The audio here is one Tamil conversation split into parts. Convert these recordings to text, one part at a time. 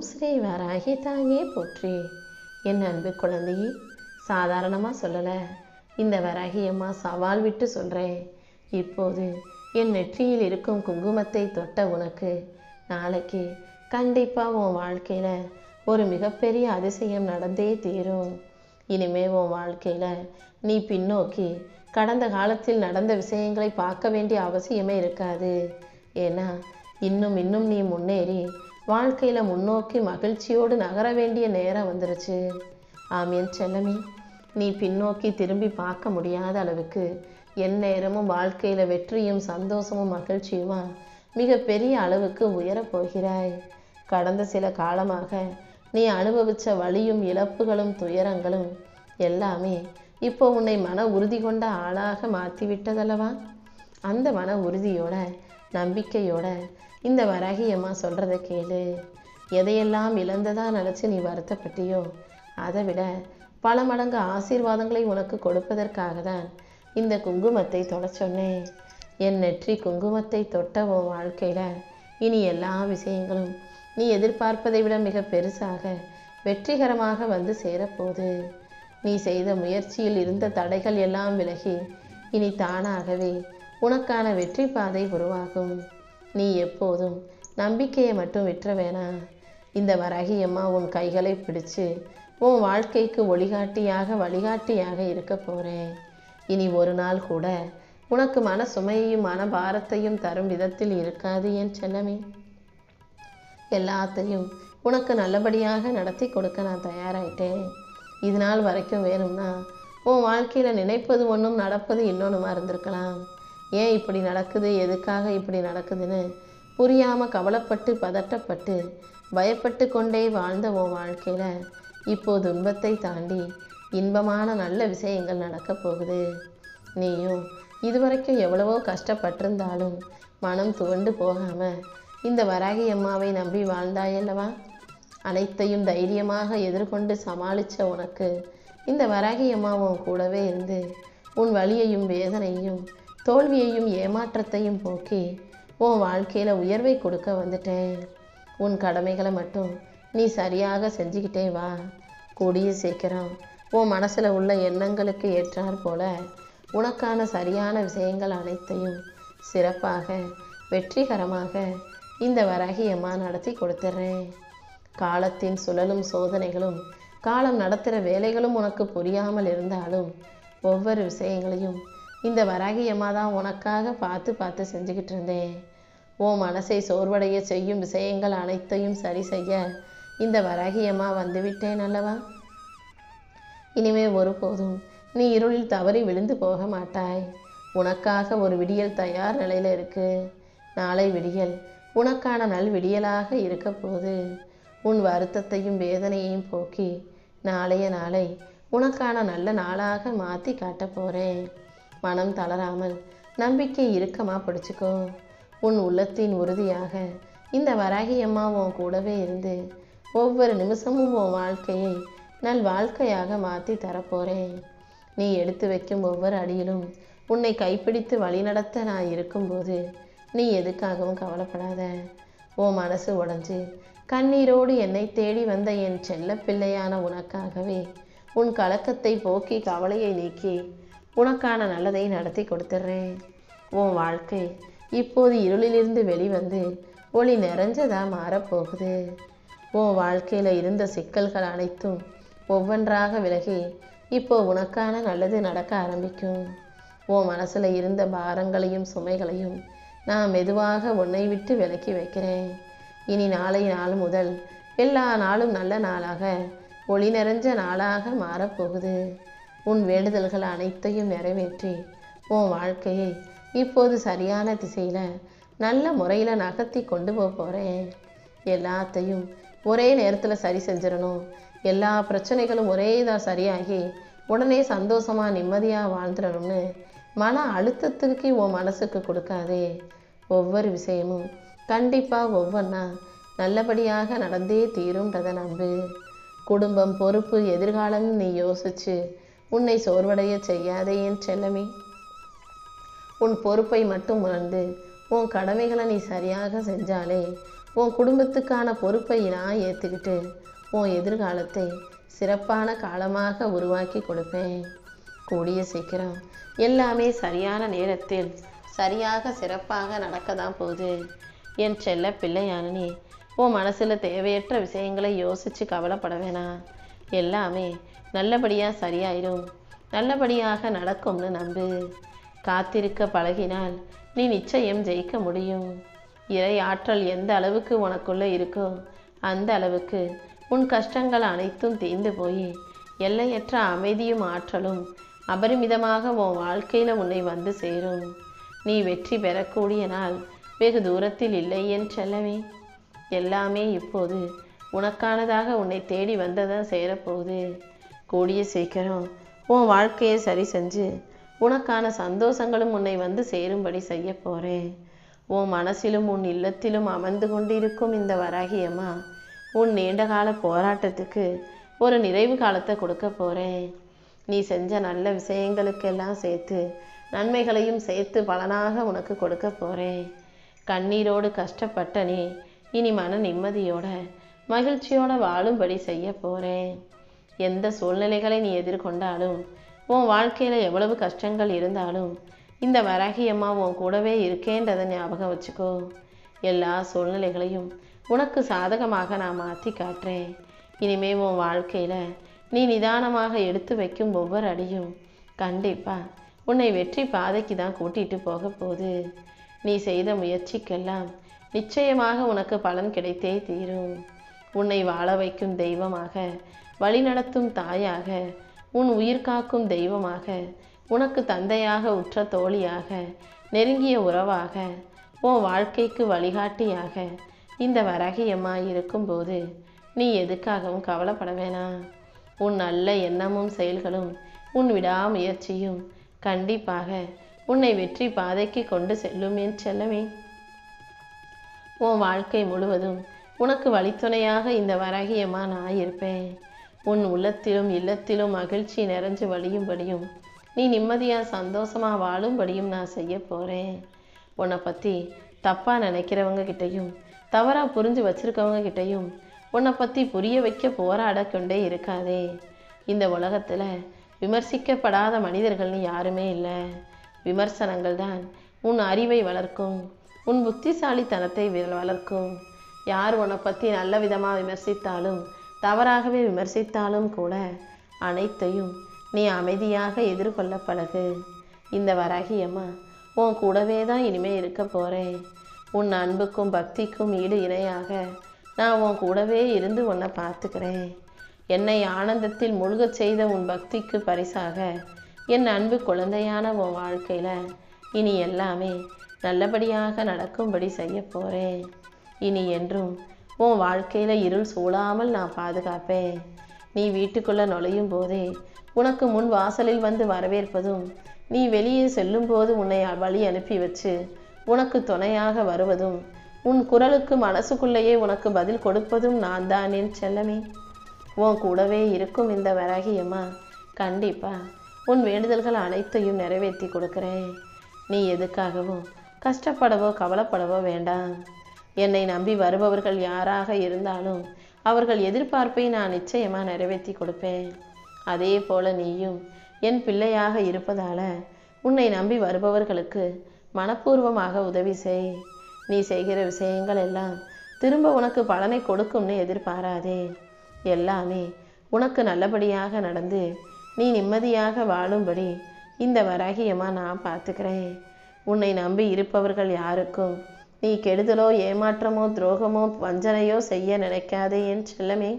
ஓம் ஸ்ரீ வராகி தாயே போற்றி. என் அன்பு குழந்தையே, சாதாரணமாக சொல்லலை, இந்த வராகி அம்மா சவால் விட்டு சொல்கிறேன். இப்போது என் நெற்றியில் இருக்கும் குங்குமத்தை தொட்ட உனக்கு நாளைக்கு கண்டிப்பாக உன் வாழ்க்கையில் ஒரு மிகப்பெரிய அதிசயம் நடந்தே தீரும். இனிமே உன் வாழ்க்கையில் நீ பின்னோக்கி கடந்த காலத்தில் நடந்த விஷயங்களை பார்க்க வேண்டிய அவசியமே இருக்காது. ஏன்னா இன்னும் நீ முன்னேறி வாழ்க்கையில் முன்னோக்கி மகிழ்ச்சியோடு நகர வேண்டிய நேரம் வந்துருச்சு. ஆமியன் செல்லமே, நீ பின்னோக்கி திரும்பி பார்க்க முடியாத அளவுக்கு என் நேரமும் வாழ்க்கையில் வெற்றியும் சந்தோஷமும் மகிழ்ச்சியுமா மிக பெரிய அளவுக்கு உயரப்போகிறாய். கடந்த சில காலமாக நீ அனுபவித்த வலியும் இழப்புகளும் துயரங்களும் எல்லாமே இப்போ உன்னை மன உறுதி கொண்ட ஆளாக மாற்றிவிட்டதல்லவா? அந்த மன உறுதியோட நம்பிக்கையோட இந்த வராகி அம்மா சொல்கிறத கேளு. எதையெல்லாம் இழந்ததா நினச்சி நீ வருத்தப்பட்டியோ அதை விட பல மடங்கு ஆசீர்வாதங்களை உனக்கு கொடுப்பதற்காக தான் இந்த குங்குமத்தை தொட சொன்னேன். என் நெற்றி குங்குமத்தை தொட்ட உன் வாழ்க்கையில் இனி எல்லா விஷயங்களும் நீ எதிர்பார்ப்பதை விட மிக பெருசாக வெற்றிகரமாக வந்து சேரப்போகுது. நீ செய்த முயற்சியில் இருந்த தடைகள் எல்லாம் விலகி இனி தானாகவே உனக்கான வெற்றி பாதை உருவாகும். நீ எப்போதும் நம்பிக்கையை மட்டும் விட்டுற வேணாம். இந்த வராகி அம்மா உன் கைகளை பிடிச்சு உன் வாழ்க்கைக்கு வழிகாட்டியாக இருக்க போகிறேன். இனி ஒரு நாள் கூட உனக்கு மன சுமையையும் மன பாரத்தையும் தரும் விதத்தில் இருக்காது என் செல்லமே. எல்லாத்தையும் உனக்கு நல்லபடியாக நடத்தி கொடுக்க நான் தயாராயிட்டேன். இது நாள் வரைக்கும் வேணும்னா உன் வாழ்க்கையில் நினைப்பது ஒன்றும் நடப்பது இன்னொன்றுமா இருந்திருக்கலாம். ஏன் இப்படி நடக்குது, எதுக்காக இப்படி நடக்குதுன்னு புரியாமல் கவலைப்பட்டு பதட்டப்பட்டு பயப்பட்டு கொண்டே வாழ்ந்த உன் வாழ்க்கையில் இப்போ துன்பத்தை தாண்டி இன்பமான நல்ல விஷயங்கள் நடக்கப் போகுது. நீயும் இதுவரைக்கும் எவ்வளவோ கஷ்டப்பட்டிருந்தாலும் மனம் துவண்டு போகாமல் இந்த வராகி அம்மாவை நம்பி வாழ்ந்தாயல்லவா? அனைத்தையும் தைரியமாக எதிர்கொண்டு சமாளித்த உனக்கு இந்த வராகி அம்மா உன் கூடவே இருந்து உன் வலியையும் வேதனையும் தோல்வியையும் ஏமாற்றத்தையும் போக்கி உன் வாழ்க்கையில் உயர்வை கொடுக்க வந்துட்டேன். உன் கடமைகளை மட்டும் நீ சரியாக செஞ்சுக்கிட்டே வா. கூடிய சீக்கிரம் உன் மனசில் உள்ள எண்ணங்களுக்கு ஏற்றாற் போல உனக்கான சரியான விஷயங்கள் அனைத்தையும் சிறப்பாக வெற்றிகரமாக இந்த வராகி அம்மா நடத்தி கொடுத்துட்றேன். காலத்தின் சுழலும் சோதனைகளும் காலம் நடத்துகிற வேலைகளும் உனக்கு புரியாமல் இருந்தாலும் ஒவ்வொரு விஷயங்களையும் இந்த வராகி அம்மா தான் உனக்காக பார்த்து செஞ்சுக்கிட்டு இருந்தேன். உன் மனசை சோர்வடைய செய்யும் விஷயங்கள் அனைத்தையும் சரி செய்ய இந்த வராகி அம்மா வந்துவிட்டேன் அல்லவா? இனிமே ஒருபோதும் நீ இருளில் தவறி விழுந்து போக மாட்டாய். உனக்காக ஒரு விடியல் தயார் நிலையில் இருக்கு. நாளை விடியல் உனக்கான நல் விடியலாக இருக்க போது. உன் வருத்தத்தையும் வேதனையையும் போக்கி நாளைய நாளை உனக்கான நல்ல நாளாக மாற்றி காட்ட போகிறேன். மனம் தளராமல் நம்பிக்கை இறுக்கமாக பிடிச்சிக்கோ. உன் உள்ளத்தின் உறுதியாக இந்த வராகி அம்மா உன் கூடவே இருந்து ஒவ்வொரு நிமிஷமும் உன் வாழ்க்கையை நல் வாழ்க்கையாக மாற்றி தரப்போகிறேன். நீ எடுத்து வைக்கும் ஒவ்வொரு அடியிலும் உன்னை கைப்பிடித்து வழிநடத்த நான் இருக்கும்போது நீ எதுக்காகவும் கவலைப்படாத. உன் மனசு உடைஞ்சு கண்ணீரோடு என்னை தேடி வந்த என் செல்ல பிள்ளையான உனக்காகவே உன் கலக்கத்தை போக்கி கவலையை நீக்கி உனக்கான நல்லதை நடத்தி கொடுத்துட்றேன். உன் வாழ்க்கை இப்போது இருளிலிருந்து வெளிவந்து ஒளி நிறைஞ்சதாக மாறப்போகுது. உன் வாழ்க்கையில் இருந்த சிக்கல்கள் அனைத்தும் ஒவ்வொன்றாக விலகி இப்போ உனக்கான நல்லது நடக்க ஆரம்பிக்கும். உன் மனசில் இருந்த பாரங்களையும் சுமைகளையும் நான் மெதுவாக உன்னை விட்டு விலக்கி வைக்கிறேன். இனி நாளை நாள் முதல் எல்லா நாளும் நல்ல நாளாக ஒளி நிறைஞ்ச நாளாக மாறப்போகுது. உன் வேண்டுதல்கள் அனைத்தையும் நிறைவேற்றி உன் வாழ்க்கையை இப்போது சரியான திசையில் நல்ல முறையில் நகர்த்தி கொண்டு போகிறேன். எல்லாத்தையும் ஒரே நேரத்தில் சரி செஞ்சிடணும். எல்லா பிரச்சனைகளும் ஒரே இதாக சரியாகி உடனே சந்தோஷமாக நிம்மதியாக வாழ்ந்துடணும்னு மன அழுத்தத்துக்கு உன் மனசுக்கு கொடுக்காதே. ஒவ்வொரு விஷயமும் கண்டிப்பாக ஒவ்வொன்றா நல்லபடியாக நடந்தே தீரும்ன்றதை நம்பு. குடும்பம், பொறுப்பு, எதிர்காலம் நீ யோசிச்சு உன்னை சோர்வடைய செய்யாதே என் செல்லமே. உன் பொறுப்பை மட்டும் உணர்ந்து உன் கடமைகளை நீ சரியாக செஞ்சாலே உன் குடும்பத்துக்கான பொறுப்பை நான் ஏற்றுக்கிட்டு உன் எதிர்காலத்தை சிறப்பான காலமாக உருவாக்கி கொடுப்பேன். கூடிய சீக்கிரம் எல்லாமே சரியான நேரத்தில் சரியாக சிறப்பாக நடக்க தான் போகுது. என் செல்ல பிள்ளையான நீ உன் மனசில் தேவையற்ற விஷயங்களை யோசித்து கவலைப்பட வேணாம். எல்லாமே நல்லபடியாக சரியாயிடும், நல்லபடியாக நடக்கும்னு நம்பு. காத்திருக்க பழகினால் நீ நிச்சயம் ஜெயிக்க முடியும். இறை ஆற்றல் எந்த அளவுக்கு உனக்குள்ளே இருக்கோ அந்த அளவுக்கு உன் கஷ்டங்கள் அனைத்தும் தீர்ந்து போய் எல்லையற்ற அமைதியும் ஆற்றலும் அபரிமிதமாக உன் வாழ்க்கையில் உன்னை வந்து சேரும். நீ வெற்றி பெறக்கூடிய நாள் வெகு தூரத்தில் இல்லை என் செல்லவே. எல்லாமே இப்போது உனக்கானதாக உன்னை தேடி வந்ததான் சேரப்போகுது. கூடிய சீக்கிரம் உன் வாழ்க்கையை சரி செஞ்சு உனக்கான சந்தோஷங்களும் உன்னை வந்து சேரும்படி செய்ய போகிறேன். உன் மனசிலும் உன் இல்லத்திலும் அமர்ந்து கொண்டிருக்கும் இந்த வராகியம்மா உன் நீண்டகால போராட்டத்துக்கு ஒரு நிறைவு காலத்தை கொடுக்க போகிறேன். நீ செஞ்ச நல்ல விஷயங்களுக்கெல்லாம் சேர்த்து நன்மைகளையும் சேர்த்து பலனாக உனக்கு கொடுக்க போகிறேன். கண்ணீரோடு கஷ்டப்பட்ட நீ இனி மன நிம்மதியோட மகிழ்ச்சியோட வாழும்படி செய்ய போகிறேன். எந்த சூழ்நிலைகளை நீ எதிர்கொண்டாலும் உன் வாழ்க்கையில் எவ்வளவு கஷ்டங்கள் இருந்தாலும் இந்த வராகியம்மா உன் கூடவே இருக்கேன்றதை ஞாபகம் வச்சுக்கோ. எல்லா சூழ்நிலைகளையும் உனக்கு சாதகமாக நான் மாற்றி காட்டுறேன். இனிமே உன் வாழ்க்கையில் நீ நிதானமாக எடுத்து வைக்கும் ஒவ்வொரு அடியும் கண்டிப்பாக உன்னை வெற்றி பாதைக்கு தான் கூட்டிகிட்டு போக போகுது. நீ செய்த முயற்சிக்கெல்லாம் நிச்சயமாக உனக்கு பலன் கிடைத்தே தீரும். உன்னை வாழ வைக்கும் தெய்வமாக, வழிநடத்தும் தாயாக, உன் உயிர் காக்கும் தெய்வமாக, உனக்கு தந்தையாக, உற்ற தோழியாக, நெருங்கிய உறவாக, உன் வாழ்க்கைக்கு வழிகாட்டியாக இந்த வராகியம்மா இருக்கும்போது நீ எதுக்காகவும் கவலைப்பட வேணாம். உன் நல்ல எண்ணமும் செயல்களும் உன் விடாமுயற்சியும் கண்டிப்பாக உன்னை வெற்றி பாதைக்கு கொண்டு செல்லும் என் செல்லமே. உன் வாழ்க்கை முழுவதும் உனக்கு வழித்துணையாக இந்த வராகியம்மா நான் இருப்பேன். உன் உள்ளத்திலும் இல்லத்திலும் மகிழ்ச்சி நிறைஞ்சு வழியும்படியும் நீ நிம்மதியாக சந்தோஷமாக வாழும்படியும் நான் செய்ய போகிறேன். உன்னை பற்றி தப்பாக நினைக்கிறவங்க கிட்டையும் தவறாக புரிஞ்சு வச்சுருக்கவங்க கிட்டையும் உன்னை பற்றி புரிய வைக்க போராட கொண்டே இருக்காதே. இந்த உலகத்தில் விமர்சிக்கப்படாத மனிதர்கள்னு யாருமே இல்லை. விமர்சனங்கள் தான் உன் அறிவை வளர்க்கும், உன் புத்திசாலித்தனத்தை வளர்க்கும். யார் உன்னை பற்றி நல்ல விதமாக விமர்சித்தாலும் தவறாகவே விமர்சித்தாலும் கூட அனைத்தையும் நீ அமைதியாக எதிர்கொள்ள பழகு. இந்த வராகியம்மா உன் கூடவே தான் இனிமேல் இருக்க போகிறேன். உன் அன்புக்கும் பக்திக்கும் ஈடு இணையாக நான் உன் கூடவே இருந்து உன்னை பார்த்துக்கிறேன். என்னை ஆனந்தத்தில் முழுகச் செய்த உன் பக்திக்கு பரிசாக என் அன்பு குழந்தையான உன் வாழ்க்கையில் இனி எல்லாமே நல்லபடியாக நடக்கும்படி செய்ய போகிறேன். இனி என்றும் உன் வாழ்க்கையில் இருள் சூழாமல் நான் பாதுகாப்பேன். நீ வீட்டுக்குள்ளே நுழையும் போதே உனக்கு முன் வாசலில் வந்து வரவேற்பதும், நீ வெளியே செல்லும்போது உன்னை வழி அனுப்பி வச்சு உனக்கு துணையாக வருவதும், உன் குரலுக்கு மனசுக்குள்ளேயே உனக்கு பதில் கொடுப்பதும் நான் தான் என் செல்லமே. உன் கூடவே இருக்கும் இந்த வராகியம்மா கண்டிப்பாக உன் வேண்டுதல்கள் அனைத்தையும் நிறைவேற்றி கொடுக்குறேன். நீ எதுக்காகவும் கஷ்டப்படவோ கவலைப்படவோ வேண்டாம். என்னை நம்பி வருபவர்கள் யாராக இருந்தாலும் அவர்கள் எதிர்பார்ப்பை நான் நிச்சயமாக நிறைவேற்றி கொடுப்பேன். அதே போல நீயும் என் பிள்ளையாக இருப்பதால் உன்னை நம்பி வருபவர்களுக்கு மனப்பூர்வமாக உதவி செய். நீ செய்கிற விஷயங்கள் எல்லாம் திரும்ப உனக்கு பலனை கொடுக்கும்னு எதிர்பாராதே. எல்லாமே உனக்கு நல்லபடியாக நடந்து நீ நிம்மதியாக வாழும்படி இந்த வராகியம்மா நான் பார்த்துக்கிறேன். உன்னை நம்பி இருப்பவர்கள் யாருக்கும் நீ கெடுதலோ ஏமாற்றமோ துரோகமோ வஞ்சனையோ செய்ய நினைக்காதே என் செல்லமே.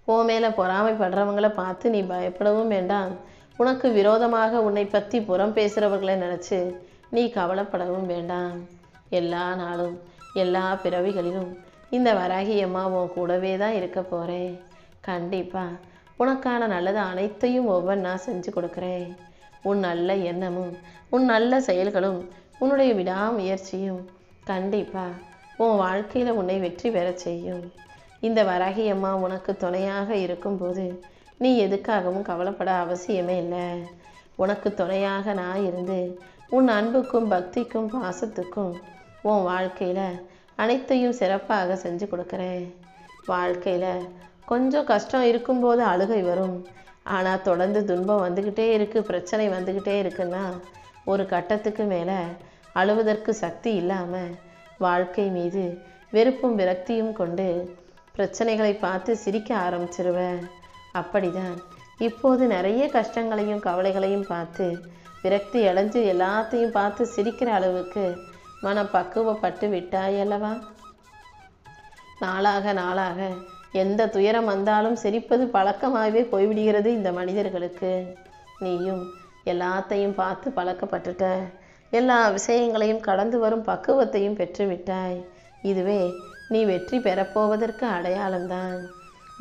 ஓ மேலே பொறாமைப்படுறவங்கள பார்த்து நீ பயப்படவும் வேண்டாம். உனக்கு விரோதமாக உன்னை பற்றி புறம் பேசுகிறவர்களை நினச்சி நீ கவலைப்படவும் வேண்டாம். எல்லா நாளும் எல்லா பிறவிகளிலும் இந்த வராகியம்மா உன் கூடவே தான் இருக்க போகிறேன். கண்டிப்பாக உனக்கான நல்லது அனைத்தையும் ஒவ்வொன்றா செஞ்சு கொடுக்குறேன். உன் நல்ல எண்ணமும் உன் நல்ல செயல்களும் உன்னுடைய விடாமுயற்சியும் கண்டிப்பாக உன் வாழ்க்கையில் உன்னை வெற்றி பெற செய்யும். இந்த வராகியம்மா உனக்கு துணையாக இருக்கும்போது நீ எதுக்காகவும் கவலைப்பட அவசியமே இல்லை. உனக்கு துணையாக நான் இருந்து உன் அன்புக்கும் பக்திக்கும் பாசத்துக்கும் உன் வாழ்க்கையில் அனைத்தையும் சிறப்பாக செஞ்சு கொடுக்குறேன். வாழ்க்கையில் கொஞ்சம் கஷ்டம் இருக்கும்போது அழுகை வரும். ஆனால் தொடர்ந்து துன்பம் வந்துக்கிட்டே இருக்குது, பிரச்சனை வந்துக்கிட்டே இருக்குன்னா ஒரு கட்டத்துக்கு மேலே அழுவதற்கு சக்தி இல்லாமல் வாழ்க்கை மீது வெறுப்பும் விரக்தியும் கொண்டு பிரச்சனைகளை பார்த்து சிரிக்க ஆரம்பிச்சிருவேன். அப்படிதான் இப்போது நிறைய கஷ்டங்களையும் கவலைகளையும் பார்த்து விரக்தி அடைஞ்சு எல்லாத்தையும் பார்த்து சிரிக்கிற அளவுக்கு மனம் பக்குவப்பட்டு விட்டாய் அல்லவா? நாளாக நாளாக எந்த துயரம் வந்தாலும் சிரிப்பது பழக்கமாகவே போய்விடுகிறது இந்த மனிதர்களுக்கு. நீயும் எல்லாத்தையும் பார்த்து பழக்கப்பட்டுட்ட, எல்லா விஷயங்களையும் கடந்து வரும் பக்குவத்தையும் பெற்றுவிட்டாய். இதுவே நீ வெற்றி பெறப்போவதற்கு அடையாளம்தான்.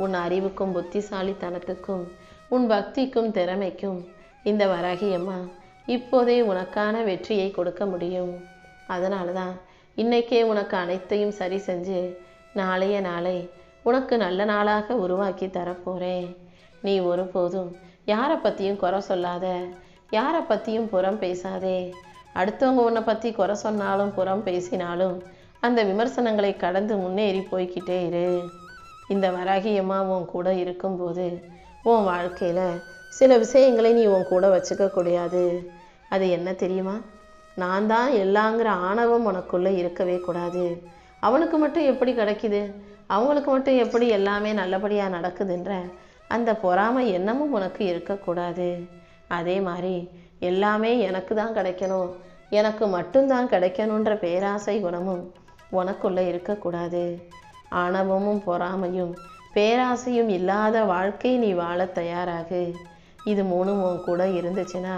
உன் அறிவுக்கும் புத்திசாலித்தனத்துக்கும் உன் பக்திக்கும் திறமைக்கும் இந்த வராகியம்மா இப்போதே உனக்கான வெற்றியை கொடுக்க முடியும். அதனால தான் இன்னைக்கே உனக்கு அனைத்தையும் சரி செஞ்சு நாளைய நாளை உனக்கு நல்ல நாளாக உருவாக்கி தரப்போகிறேன். நீ ஒருபோதும் யாரை பற்றியும் குறை சொல்லாத, யாரை பற்றியும் புறம் பேசாதே. அடுத்தவங்க உன்னை பற்றி குறை சொன்னாலும் புறம் பேசினாலும் அந்த விமர்சனங்களை கடந்து முன்னேறி போய்கிட்டே இரு. இந்த வராகியம்மா உன் கூட இருக்கும்போது உன் வாழ்க்கையில் சில விஷயங்களை நீ உன் கூட வச்சுக்க கூடாது. அது என்ன தெரியுமா? நான் தான் எல்லாங்கிற ஆணவம் உனக்குள்ளே இருக்கவே கூடாது. அவனுக்கு மட்டும் எப்படி கிடைக்குது, அவங்களுக்கு மட்டும் எப்படி எல்லாமே நல்லபடியாக நடக்குதுன்ற அந்த பொறாமை எண்ணமும் உனக்கு இருக்கக்கூடாது. அதே மாதிரி எல்லாமே எனக்கு தான் கிடைக்கணும், எனக்கு மட்டும்தான் கிடைக்கணுன்ற பேராசை குணமும் உனக்குள்ளே இருக்கக்கூடாது. ஆணவமும் பொறாமையும் பேராசையும் இல்லாத வாழ்க்கை நீ வாழ தயாராகு. இது மூணும் உன் கூட இருந்துச்சுன்னா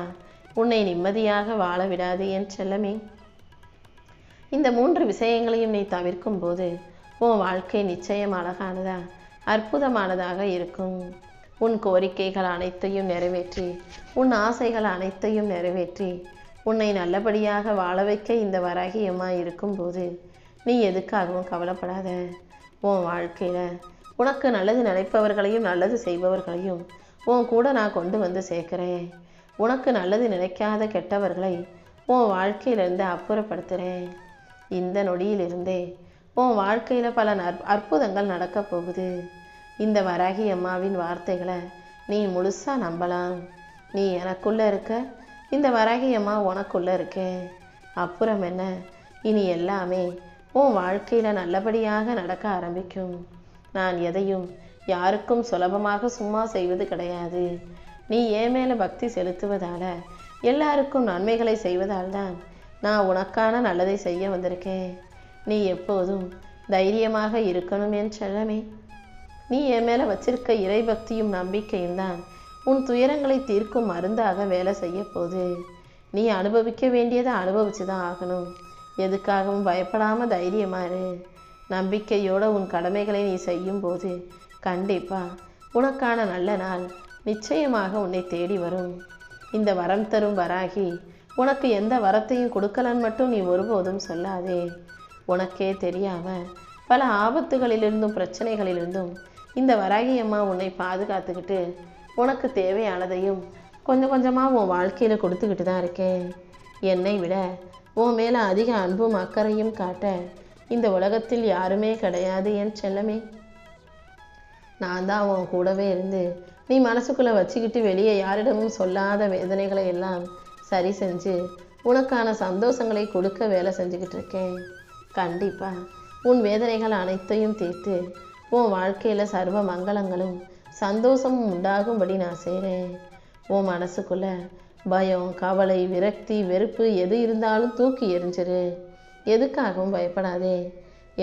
உன்னை நிம்மதியாக வாழ விடாது என் செல்லமே. இந்த 3 விஷயங்களையும் நீ தவிர்க்கும் போது உன் வாழ்க்கை நிச்சயம் அழகானதா அற்புதமானதாக இருக்கும். உன் கோரிக்கைகள் அனைத்தையும் நிறைவேற்றி, உன் ஆசைகள் அனைத்தையும் நிறைவேற்றி உன்னை நல்லபடியாக வாழ வைக்க இந்த வராகியம்மா இருக்கும்போது நீ எதுக்காகவும் கவலைப்படாத. உன் வாழ்க்கையில் உனக்கு நல்லது நினைப்பவர்களையும் நல்லது செய்பவர்களையும் உன் கூட நான் கொண்டு வந்து சேர்க்குறேன். உனக்கு நல்லது நினைக்காத கெட்டவர்களை உன் வாழ்க்கையிலிருந்து அப்புறப்படுத்துகிறேன். இந்த நொடியிலிருந்தே உன் வாழ்க்கையில் பல அற்புதங்கள் நடக்க போகுது. இந்த வராகி அம்மாவின் வார்த்தைகளை நீ முழுசாக நம்பலாம். நீ எனக்குள்ளே இருக்க, இந்த வராகி அம்மா உனக்குள்ளே இருக்கேன். அப்புறம் என்ன, இனி எல்லாமே உன் வாழ்க்கையில் நல்லபடியாக நடக்க ஆரம்பிக்கும். நான் எதையும் யாருக்கும் சுலபமாக சும்மா செய்வது கிடையாது. நீ என் மேலே பக்தி செலுத்துவதால், எல்லாருக்கும் நன்மைகளை செய்வதால் தான் நான் உனக்கான நல்லதை செய்ய வந்திருக்கேன். நீ எப்போதும் தைரியமாக இருக்கணும் என் செல்லமே. நீ என் மேலே வச்சிருக்க இறைபக்தியும் நம்பிக்கையும் தான் உன் துயரங்களை தீர்க்கும் மருந்தாக வேலை செய்ய போகுது. நீ அனுபவிக்க வேண்டியதை அனுபவிச்சு தான் ஆகணும். எதுக்காகவும் பயப்படாமல் தைரியமாக இரு. நம்பிக்கையோடு உன் கடமைகளை நீ செய்யும்போது கண்டிப்பாக உனக்கான நல்ல நாள் நிச்சயமாக உன்னை தேடி வரும். இந்த வரம் தரும் வராகி உனக்கு எந்த வரத்தையும் கொடுக்கலன்னு மட்டும் நீ ஒருபோதும் சொல்லாதே. உனக்கே தெரியாமல் பல ஆபத்துகளிலிருந்தும் பிரச்சனைகளிலிருந்தும் இந்த வராகி அம்மா உன்னை பாதுகாத்துக்கிட்டு உனக்கு தேவையானதையும் கொஞ்சம் கொஞ்சமாக உன் வாழ்க்கையில் கொடுத்துக்கிட்டு தான் இருக்கேன். என்னை விட உன் மேலே அதிக அன்பும் அக்கறையும் காட்ட இந்த உலகத்தில் யாருமே கிடையாது என் செல்லமே. நான் தான் உன் கூடவே இருந்து நீ மனசுக்குள்ளே வச்சுக்கிட்டு வெளியே யாரிடமும் சொல்லாத வேதனைகளை எல்லாம் சரி செஞ்சு உனக்கான சந்தோஷங்களை கொடுக்க வேலை செஞ்சுக்கிட்டு இருக்கேன். கண்டிப்பாக உன் வேதனைகள் அனைத்தையும் தீர்த்து உன் வாழ்க்கையில் சர்வ மங்களங்களும் சந்தோஷமும் உண்டாகும்படி நான் செய்கிறேன். உன் மனசுக்குள்ளே பயம், கவலை, விரக்தி, வெறுப்பு எது இருந்தாலும் தூக்கி எறிஞ்சிரு. எதுக்காகவும் பயப்படாதே.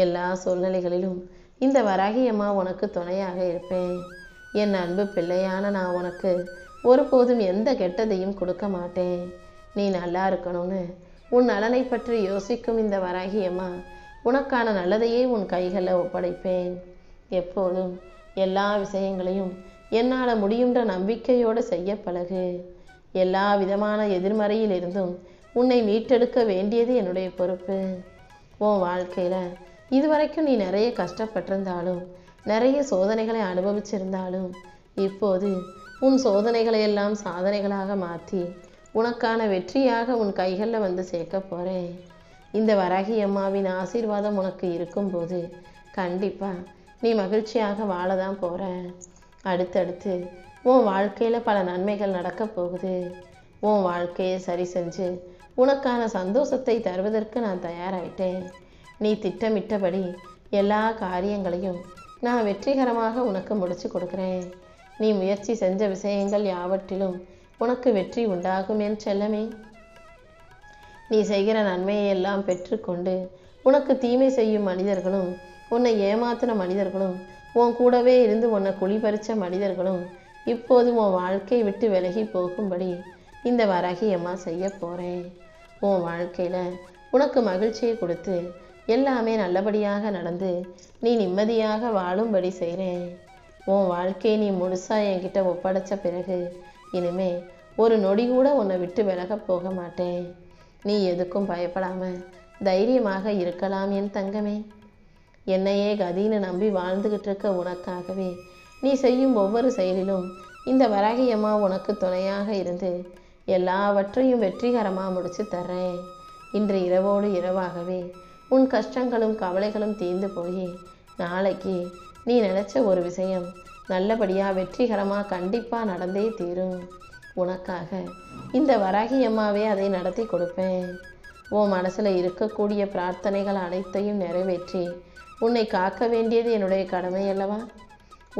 எல்லா சூழ்நிலைகளிலும் இந்த வராகி அம்மா உனக்கு துணையாக இருப்பேன். என் அன்பு பிள்ளையான நான் உனக்கு ஒருபோதும் எந்த கெட்டதையும் கொடுக்க மாட்டேன். நீ நல்லா இருக்கணும்னு உன் நலனை பற்றி யோசிக்கும் இந்த வராகி அம்மா உனக்கான நல்லதையே உன் கைகளில் ஒப்படைப்பேன். எப்போதும் எல்லா விஷயங்களையும் என்னால் முடியுன்ற நம்பிக்கையோடு செய்ய பழகு. எல்லா விதமான எதிர்மறையிலிருந்தும் உன்னை மீட்டெடுக்க வேண்டியது என்னுடைய பொறுப்பு. உன் வாழ்க்கையில் இதுவரைக்கும் நீ நிறைய கஷ்டப்பட்டிருந்தாலும், நிறைய சோதனைகளை அனுபவிச்சிருந்தாலும், இப்போது உன் சோதனைகளை எல்லாம் சாதனைகளாக மாற்றி உனக்கான வெற்றியாக உன் கைகளில் வந்து சேர்க்க போகிறேன். இந்த வராகி அம்மாவின் ஆசீர்வாதம் உனக்கு இருக்கும்போது கண்டிப்பாக நீ மகிழ்ச்சியாக வாழ தான் போகிற. அடுத்தடுத்து உன் வாழ்க்கையில் பல நன்மைகள் நடக்க போகுது. உன் வாழ்க்கையை சரி செஞ்சு உனக்கான சந்தோஷத்தை தருவதற்கு நான் தயாராயிட்டேன். நீ திட்டமிட்டபடி எல்லா காரியங்களையும் நான் வெற்றிகரமாக உனக்கு முடிச்சு கொடுக்குறேன். நீ முயற்சி செஞ்ச விஷயங்கள் யாவற்றிலும் உனக்கு வெற்றி உண்டாகும் என் செல்லமே. நீ செய்கிற நன்மையை எல்லாம் பெற்றுக்கொண்டு உனக்கு தீமை செய்யும் மனிதர்களும், உன்னை ஏமாத்தின மனிதர்களும், உன் கூடவே இருந்து உன்னை குழிபறிச்ச மனிதர்களும் இப்போது உன் வாழ்க்கையை விட்டு விலகி போகும்படி இந்த வராகி அம்மா செய்ய போகிறேன். உன் வாழ்க்கையில் உனக்கு மகிழ்ச்சியை கொடுத்து எல்லாமே நல்லபடியாக நடந்து நீ நிம்மதியாக வாழும்படி செய்கிறேன். உன் வாழ்க்கையை நீ முழுசாக என்கிட்ட ஒப்படைச்ச பிறகு இனிமே ஒரு நொடி கூட உன்னை விட்டு விலக போக மாட்டேன். நீ எதுக்கும் பயப்படாமல் தைரியமாக இருக்கலாம் என் தங்கமே. என்னையே கதின்னு நம்பி வாழ்ந்துக்கிட்டு இருக்க உனக்காகவே நீ செய்யும் ஒவ்வொரு செயலிலும் இந்த வராகி அம்மா உனக்கு துணையாக இருந்து எல்லாவற்றையும் வெற்றிகரமாக முடிச்சு தர்றேன். இன்று இரவோடு இரவாகவே உன் கஷ்டங்களும் கவலைகளும் தீர்ந்து போய் நாளைக்கு நீ நினச்ச ஒரு விஷயம் நல்லபடியாக வெற்றிகரமாக கண்டிப்பாக நடந்தே தீரும். உனக்காக இந்த வராகி அம்மாவே அதை நடத்தி கொடுப்பேன். உன் மனசில் இருக்கக்கூடிய பிரார்த்தனைகள் அனைத்தையும் நிறைவேற்றி உன்னை காக்க வேண்டியது என்னுடைய கடமை அல்லவா?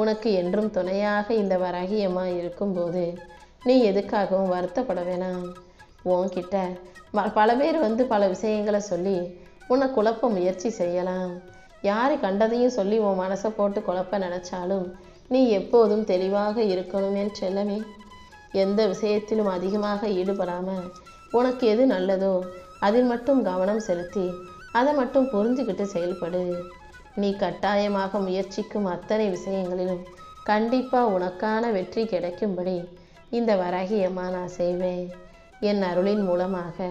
உனக்கு என்றும் துணையாக இந்த வராகி அம்மா இருக்கும்போது நீ எதுக்காகவும் வருத்தப்பட வேணாம். உன்கிட்ட பல பேர் வந்து பல விஷயங்களை சொல்லி உன்னை குழப்ப முயற்சி செய்யலாம். யார் கண்டதையும் சொல்லி உன் மனசை போட்டு குழப்ப நினச்சாலும் நீ எப்போதும் தெளிவாக இருக்கணும் என் செல்லமே. எந்த விஷயத்திலும் அதிகமாக ஈடுபடாமல் உனக்கு எது நல்லதோ அதில் மட்டும் கவனம் செலுத்தி அதை மட்டும் புரிஞ்சுக்கிட்டு செயல்படு. நீ கட்டாயமாக முயற்சிக்கும் அத்தனை விஷயங்களிலும் கண்டிப்பாக உனக்கான வெற்றி கிடைக்கும்படி இந்த வராகி அம்மா நான் செய்வேன். என் அருளின் மூலமாக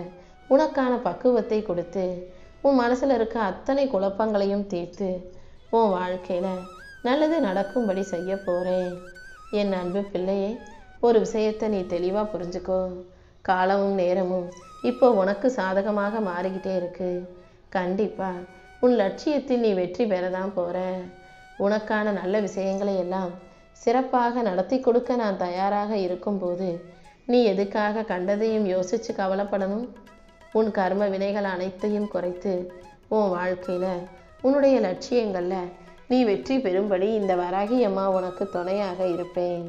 உனக்கான பக்குவத்தை கொடுத்து உன் மனசில் இருக்க அத்தனை குழப்பங்களையும் தீர்த்து உன் வாழ்க்கையில் நல்லது நடக்கும்படி செய்ய போகிறேன். என் அன்பு பிள்ளையே, ஒரு விஷயத்தை நீ தெளிவாக புரிஞ்சுக்கோ. காலமும் நேரமும் இப்போ உனக்கு சாதகமாக மாறிக்கிட்டே இருக்கு. கண்டிப்பாக உன் லட்சியத்தில் நீ வெற்றி பெற தான் போகிற. உனக்கான நல்ல விஷயங்களை எல்லாம் சிறப்பாக நடத்தி கொடுக்க நான் தயாராக இருக்கும்போது நீ எதுக்காக கண்டதையும் யோசித்து கவலைப்படணும்? உன் கர்ம வினைகள் அனைத்தையும் குறைத்து உன் வாழ்க்கையில் உன்னுடைய லட்சியங்களில் நீ வெற்றி பெறும்படி இந்த வராகி அம்மா உனக்கு துணையாக இருப்பேன்.